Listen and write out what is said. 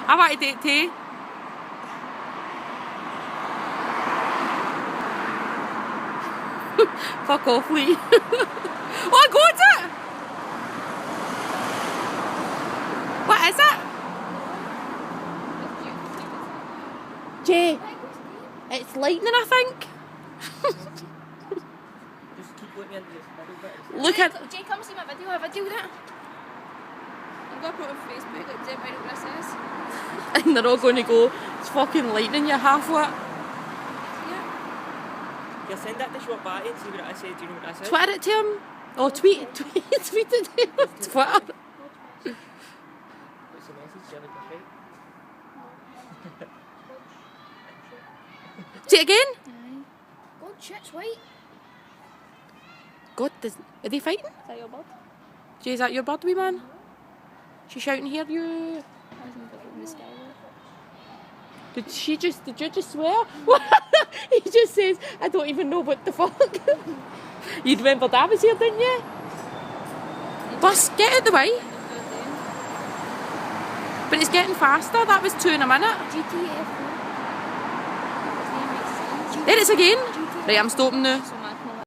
How about it, Tay? Fuck off, Lee. Oh, I got it! What is it? Jay, it's lightning, I think. Just keep looking into this middle bit. Look at. Jay, come see my video. Have a video with it. I'm going to put it on Facebook, like, Jay, find out what this is. And they're all going to go, it's fucking lightning, you half-wit. Yeah. You'll send that to Short Batty and see what it says. Do you know what that says? Twitter it to him. Oh, tweet it to him. Twitter. What's the message? Share the right? Say it again. God, shit's white. God, are they fighting? Is that your bird? Jay, is that your bird, wee man? She's shouting, hear you. I think they're in the sky. Did you just swear? He just says, I don't even know what the fuck. You remembered I was here, didn't you? Bus, get out the way. But it's getting faster. That was 2 in a minute. GTF. There it is again. Right, I'm stopping now.